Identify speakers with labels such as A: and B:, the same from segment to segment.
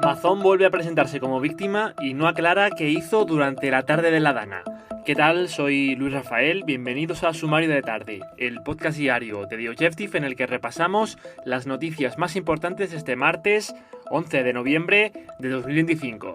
A: Mazón vuelve a presentarse como víctima y no aclara qué hizo durante la tarde de la Dana. ¿Qué tal? Soy Luis Rafael, bienvenidos a Sumario de Tarde, el podcast diario de The Objective en el que repasamos las noticias más importantes este martes 11 de noviembre de 2025.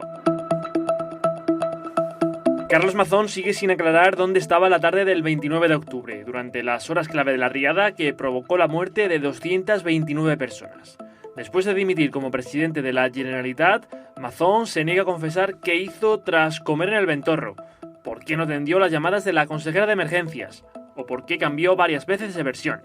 A: Carlos Mazón sigue sin aclarar dónde estaba la tarde del 29 de octubre, durante las horas clave de la riada que provocó la muerte de 229 personas. Después de dimitir como presidente de la Generalitat, Mazón se niega a confesar qué hizo tras comer en el Ventorro, por qué no atendió las llamadas de la consejera de emergencias, o por qué cambió varias veces de versión.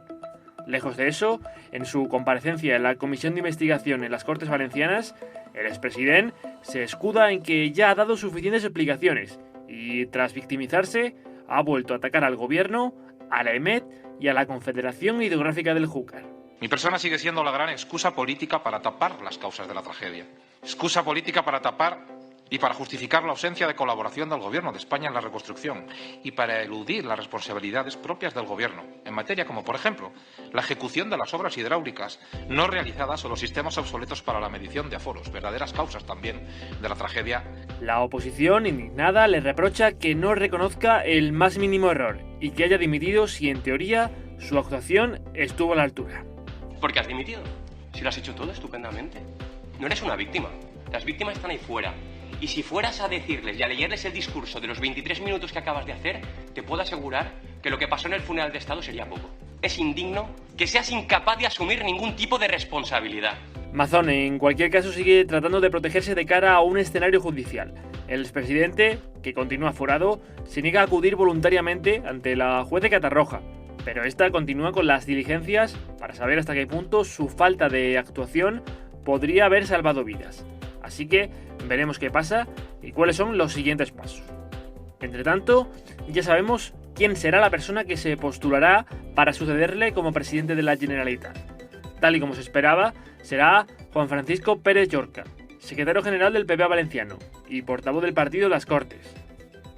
A: Lejos de eso, en su comparecencia en la Comisión de Investigación en las Cortes Valencianas, el expresidente se escuda en que ya ha dado suficientes explicaciones y, tras victimizarse, ha vuelto a atacar al gobierno, a la EMET y a la Confederación Hidrográfica del Júcar.
B: Mi persona sigue siendo la gran excusa política para tapar las causas de la tragedia. Excusa política para tapar y para justificar la ausencia de colaboración del Gobierno de España en la reconstrucción y para eludir las responsabilidades propias del Gobierno en materia como, por ejemplo, la ejecución de las obras hidráulicas no realizadas o los sistemas obsoletos para la medición de aforos, verdaderas causas también de la tragedia.
A: La oposición, indignada, le reprocha que no reconozca el más mínimo error y que haya dimitido si, en teoría, su actuación estuvo a la altura.
C: ¿Por qué has dimitido? Si lo has hecho todo estupendamente. No eres una víctima. Las víctimas están ahí fuera. Y si fueras a decirles y a leerles el discurso de los 23 minutos que acabas de hacer, te puedo asegurar que lo que pasó en el funeral de Estado sería poco. Es indigno que seas incapaz de asumir ningún tipo de responsabilidad.
A: Mazón, en cualquier caso, sigue tratando de protegerse de cara a un escenario judicial. El expresidente, que continúa aforado, se niega a acudir voluntariamente ante la juez de Catarroja, pero esta continúa con las diligencias para saber hasta qué punto su falta de actuación podría haber salvado vidas. Así que veremos qué pasa y cuáles son los siguientes pasos. Entre tanto, ya sabemos quién será la persona que se postulará para sucederle como presidente de la Generalitat. Tal y como se esperaba, será Juan Francisco Pérez Llorca, secretario general del PP valenciano y portavoz del partido en las Cortes.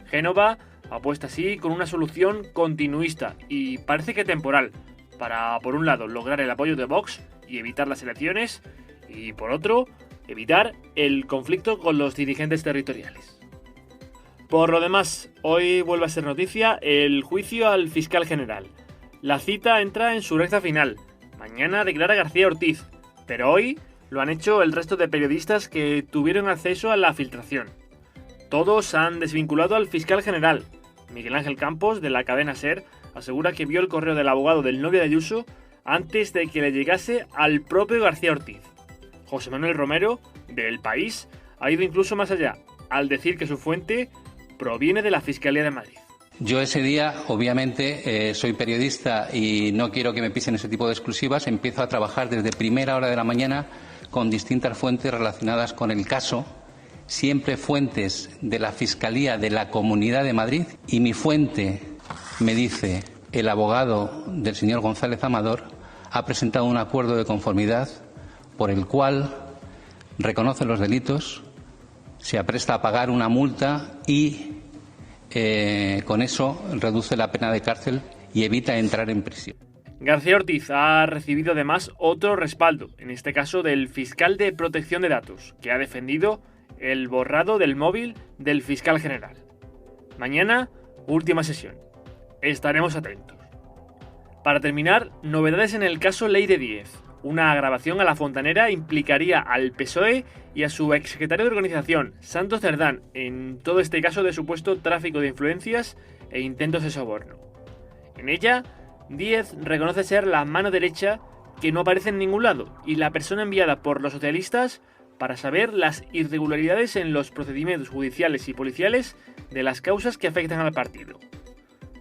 A: Génova apuesta así con una solución continuista y parece que temporal, para, por un lado, lograr el apoyo de Vox y evitar las elecciones, y por otro, evitar el conflicto con los dirigentes territoriales. Por lo demás, hoy vuelve a ser noticia el juicio al fiscal general. La cita entra en su recta final. Mañana declara García Ortiz, pero hoy lo han hecho el resto de periodistas que tuvieron acceso a la filtración. Todos han desvinculado al fiscal general. Miguel Ángel Campos, de la cadena SER, asegura que vio el correo del abogado del novio de Ayuso antes de que le llegase al propio García Ortiz. José Manuel Romero, de El País, ha ido incluso más allá, al decir que su fuente proviene de la Fiscalía de Madrid.
D: Yo ese día, obviamente, soy periodista y no quiero que me pisen ese tipo de exclusivas. Empiezo a trabajar desde primera hora de la mañana con distintas fuentes relacionadas con el caso, siempre fuentes de la Fiscalía de la Comunidad de Madrid, y mi fuente me dice: el abogado del señor González Amador ha presentado un acuerdo de conformidad por el cual reconoce los delitos, se apresta a pagar una multa y con eso reduce la pena de cárcel y evita entrar en prisión.
A: García Ortiz ha recibido además otro respaldo, en este caso del fiscal de protección de datos, que ha defendido el borrado del móvil del fiscal general. Mañana, última sesión. Estaremos atentos. Para terminar, novedades en el caso Ley de 10. Una agravación a la fontanera implicaría al PSOE y a su exsecretario de organización, Santos Cerdán, en todo este caso de supuesto tráfico de influencias e intentos de soborno. En ella, Díez reconoce ser la mano derecha que no aparece en ningún lado y la persona enviada por los socialistas para saber las irregularidades en los procedimientos judiciales y policiales de las causas que afectan al partido.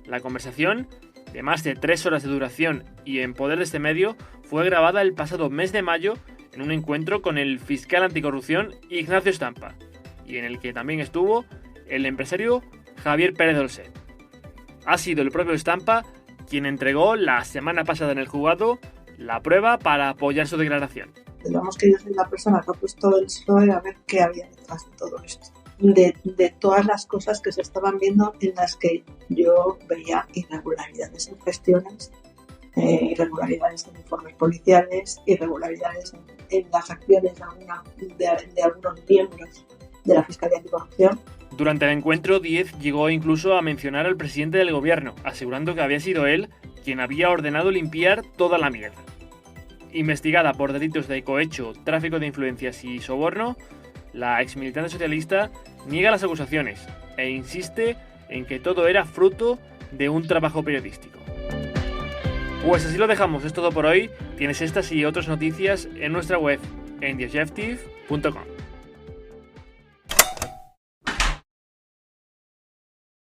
A: La conversación, de más de 3 horas de duración y en poder de este medio, fue grabada el pasado mes de mayo en un encuentro con el fiscal anticorrupción Ignacio Estampa, y en el que también estuvo el empresario Javier Pérez Dolcet. Ha sido el propio Estampa quien entregó la semana pasada en el juzgado la prueba para apoyar su declaración.
E: Digamos que yo soy la persona que ha puesto el PSOE a ver qué había detrás de todo esto. De todas las cosas que se estaban viendo en las que yo veía irregularidades en gestiones irregularidades en informes policiales, irregularidades en las acciones de algunos miembros de la Fiscalía Anticorrupción.
A: Durante el encuentro, Díez llegó incluso a mencionar al presidente del gobierno, asegurando que había sido él quien había ordenado limpiar toda la mierda. Investigada por delitos de cohecho, tráfico de influencias y soborno, la exmilitante socialista niega las acusaciones e insiste en que todo era fruto de un trabajo periodístico. Pues así lo dejamos, es todo por hoy. Tienes estas y otras noticias en nuestra web, en theobjective.com.